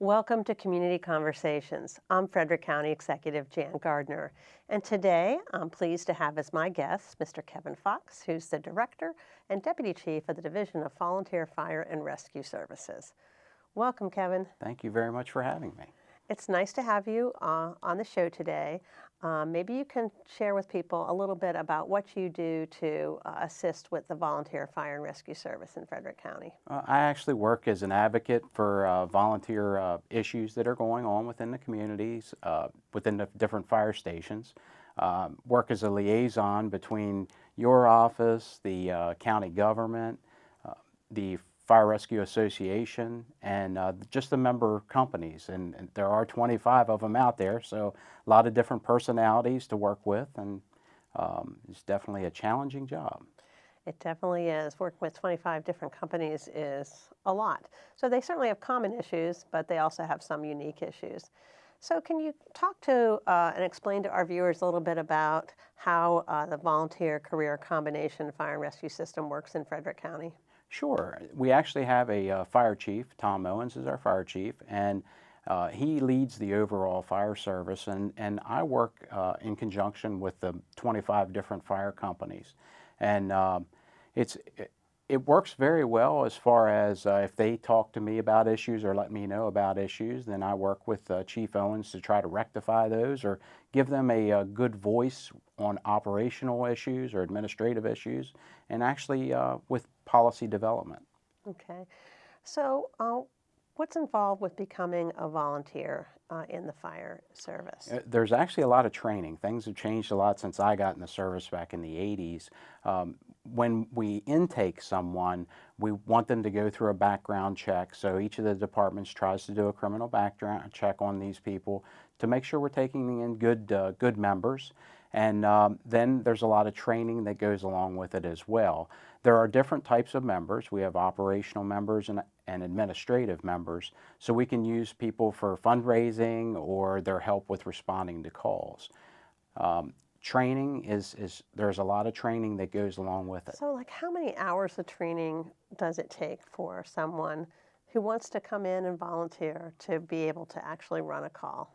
Welcome to Community Conversations. I'm Frederick County Executive Jan Gardner, and today I'm pleased to have as my guest Mr. Kevin Fox, who's the Director and Deputy Chief of the Division of Volunteer Fire and Rescue Services. Welcome, Kevin. Thank you very much for having me. It's nice to have you on the show today. Maybe you can share with people a little bit about what you do to assist with the Volunteer Fire and Rescue Service in Frederick County. I actually work as an advocate for volunteer issues that are going on within the communities, within the different fire stations. Work as a liaison between your office, the county government, the Fire Rescue Association, and just the member companies. And there are 25 of them out there, so a lot of different personalities to work with, and it's definitely a challenging job. It definitely is. Working with 25 different companies is a lot. So they certainly have common issues, but they also have some unique issues. So can you talk to and explain to our viewers a little bit about how the volunteer career combination fire and rescue system works in Frederick County? Sure. We actually have a fire chief. Tom Owens is our fire chief, and he leads the overall fire service, and I work in conjunction with the 25 different fire companies. And it works very well as far as if they talk to me about issues or let me know about issues, then I work with Chief Owens to try to rectify those or give them a good voice on operational issues or administrative issues, and actually with policy development. Okay. So what's involved with becoming a volunteer in the fire service? There's actually a lot of training. Things have changed a lot since I got in the service back in the 80s. When we intake someone, we want them to go through a background check. So each of the departments tries to do a criminal background check on these people to make sure we're taking in good members. And then there's a lot of training that goes along with it as well. There are different types of members. We have operational members and administrative members. So we can use people for fundraising or their help with responding to calls. Training there's a lot of training that goes along with it. So like how many hours of training does it take for someone who wants to come in and volunteer to be able to actually run a call?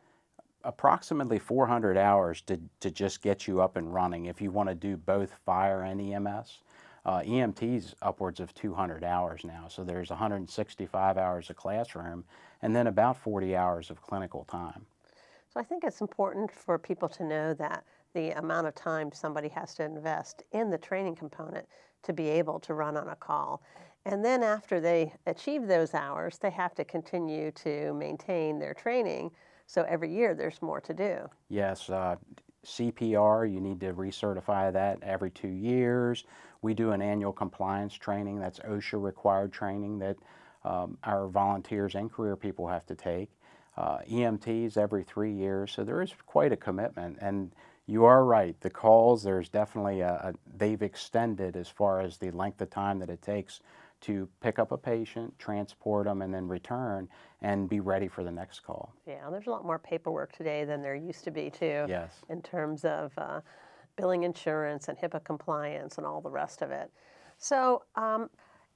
Approximately 400 hours to just get you up and running if you want to do both fire and EMS. EMT's upwards of 200 hours now, so there's 165 hours of classroom and then about 40 hours of clinical time. So I think it's important for people to know that the amount of time somebody has to invest in the training component to be able to run on a call. And then after they achieve those hours, they have to continue to maintain their training. So every year there's more to do. Yes, CPR, you need to recertify that every 2 years. We do an annual compliance training, that's OSHA required training that our volunteers and career people have to take. EMTs every 3 years, so there is quite a commitment. And you are right, the calls, there's definitely they've extended as far as the length of time that it takes to pick up a patient, transport them, and then return and be ready for the next call. Yeah, there's a lot more paperwork today than there used to be too. Yes. In terms of billing insurance and HIPAA compliance and all the rest of it. So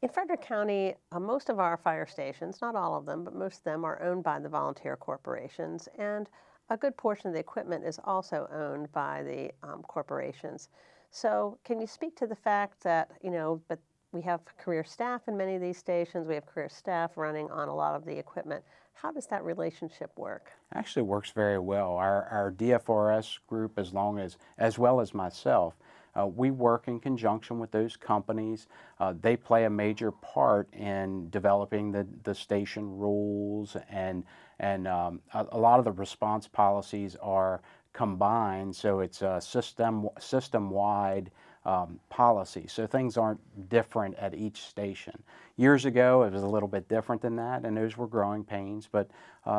in Frederick County, most of our fire stations, not all of them, but most of them are owned by the volunteer corporations, and a good portion of the equipment is also owned by the corporations. So can you speak to the fact that, but we have career staff in many of these stations, we have career staff running on a lot of the equipment. How does that relationship work? Actually works very well. Our DFRS group, as well as myself, we work in conjunction with those companies. They play a major part in developing the station rules, and a lot of the response policies are combined, so it's a system-wide policy. So things aren't different at each station. Years ago, it was a little bit different than that, and those were growing pains. But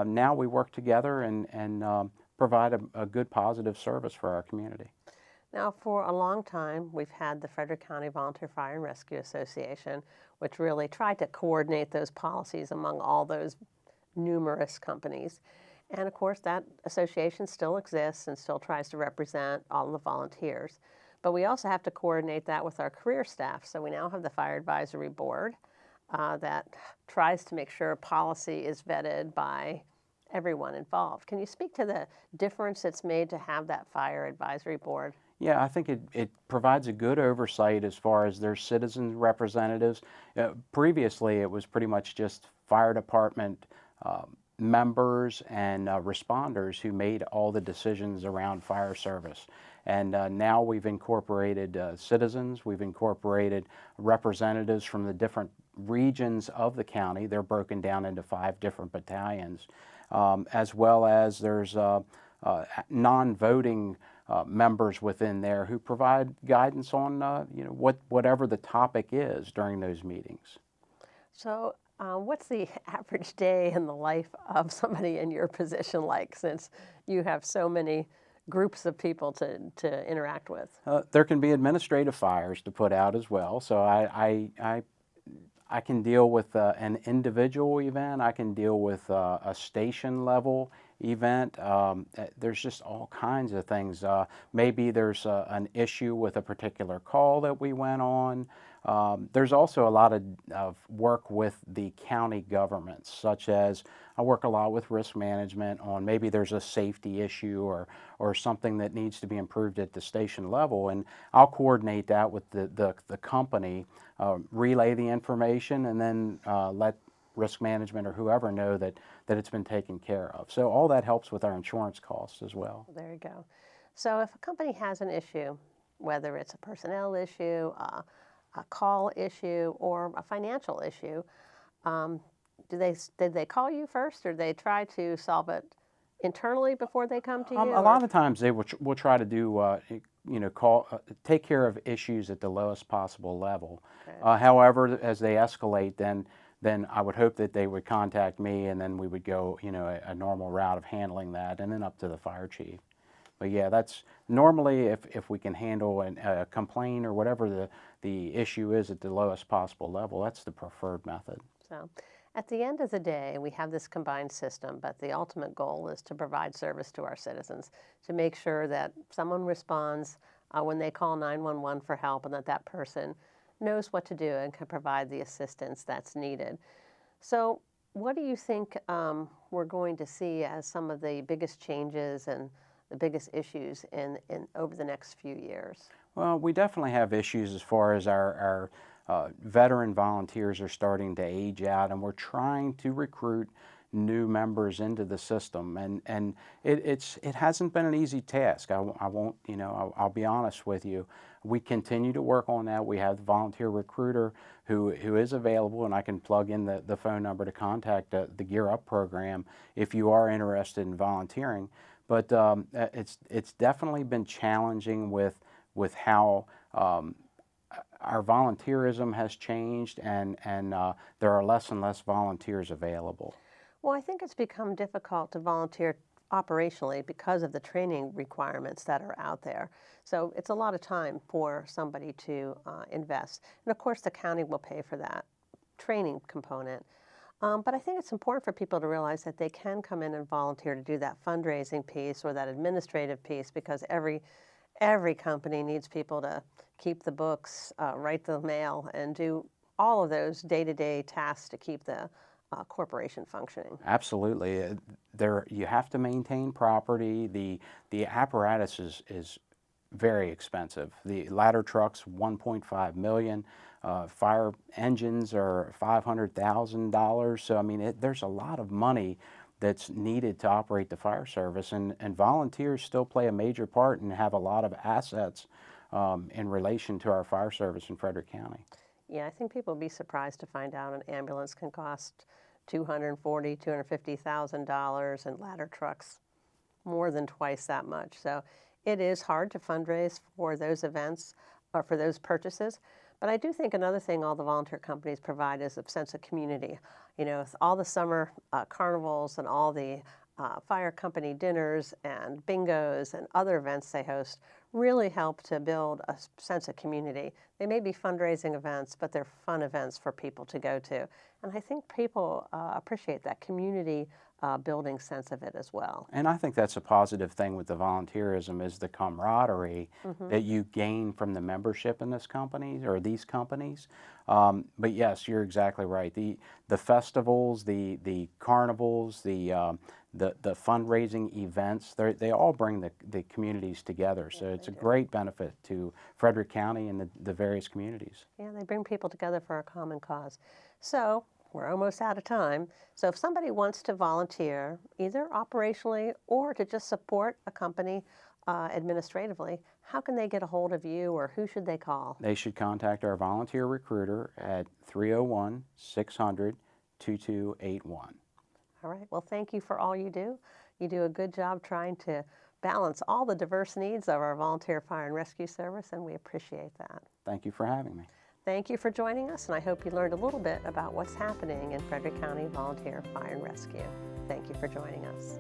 now we work together and provide a good, positive service for our community. Now, for a long time, we've had the Frederick County Volunteer Fire and Rescue Association, which really tried to coordinate those policies among all those numerous companies. And of course, that association still exists and still tries to represent all the volunteers. But we also have to coordinate that with our career staff. So we now have the Fire Advisory Board that tries to make sure policy is vetted by everyone involved. Can you speak to the difference it's made to have that fire advisory board? Yeah, I think it provides a good oversight as far as their citizen representatives. Previously, it was pretty much just fire department members and responders who made all the decisions around fire service. And now we've incorporated citizens, we've incorporated representatives from the different regions of the county. They're broken down into 5 different battalions, as well as there's non-voting members within there who provide guidance on whatever the topic is during those meetings. So what's the average day in the life of somebody in your position like, since you have so many groups of people to interact with? There can be administrative fires to put out as well. So I can deal with an individual event. I can deal with a station level event. There's just all kinds of things. Maybe there's an issue with a particular call that we went on. There's also a lot of work with the county governments, such as I work a lot with risk management on maybe there's a safety issue or something that needs to be improved at the station level, and I'll coordinate that with the company, relay the information, and then let risk management or whoever know that it's been taken care of. So all that helps with our insurance costs as well. There you go. So if a company has an issue, whether it's a personnel issue, a call issue, or a financial issue, did they call you first, or they try to solve it internally before they come to you? A lot of times they will try to do take care of issues at the lowest possible level. Okay. However, as they escalate, then I would hope that they would contact me, and then we would go a normal route of handling that, and then up to the fire chief. But yeah, that's normally if we can handle a complaint or whatever the issue is at the lowest possible level, that's the preferred method. So at the end of the day, we have this combined system, but the ultimate goal is to provide service to our citizens, to make sure that someone responds when they call 911 for help, and that person knows what to do and can provide the assistance that's needed. So what do you think we're going to see as some of the biggest changes and the biggest issues in over the next few years? Well, we definitely have issues as far as our veteran volunteers are starting to age out, and we're trying to recruit new members into the system, and it hasn't been an easy task. I won't, I'll be honest with you. We continue to work on that. We have the volunteer recruiter who is available, and I can plug in the phone number to contact the Gear Up program if you are interested in volunteering. But it's definitely been challenging with how our volunteerism has changed, and there are less and less volunteers available. Well, I think it's become difficult to volunteer operationally because of the training requirements that are out there. So it's a lot of time for somebody to invest. And of course, the county will pay for that training component. But I think it's important for people to realize that they can come in and volunteer to do that fundraising piece or that administrative piece, because every company needs people to keep the books, write the mail, and do all of those day-to-day tasks to keep the corporation functioning. Absolutely. You have to maintain property. The apparatus is very expensive. The ladder trucks, $1.5 million. Fire engines are $500,000. So I mean, there's a lot of money that's needed to operate the fire service, and volunteers still play a major part and have a lot of assets in relation to our fire service in Frederick County. Yeah, I think people will be surprised to find out an ambulance can cost $240,000, $250,000, and ladder trucks more than twice that much. So it is hard to fundraise for those events or for those purchases. But I do think another thing all the volunteer companies provide is a sense of community. With all the summer carnivals and all the fire company dinners and bingos and other events they host really help to build a sense of community. They may be fundraising events, but they're fun events for people to go to. And I think people appreciate that community building sense of it as well. And I think that's a positive thing with the volunteerism, is the camaraderie that you gain from the membership in this company or these companies. But yes, you're exactly right. The festivals, the carnivals, the the fundraising events, they all bring the communities together. So it's a great benefit to Frederick County and the various communities. Yeah, they bring people together for a common cause. So we're almost out of time. So if somebody wants to volunteer, either operationally or to just support a company administratively, how can they get a hold of you, or who should they call? They should contact our volunteer recruiter at 301-600-2281. All right. Well, thank you for all you do. You do a good job trying to balance all the diverse needs of our volunteer fire and rescue service, and we appreciate that. Thank you for having me. Thank you for joining us, and I hope you learned a little bit about what's happening in Frederick County Volunteer Fire and Rescue. Thank you for joining us.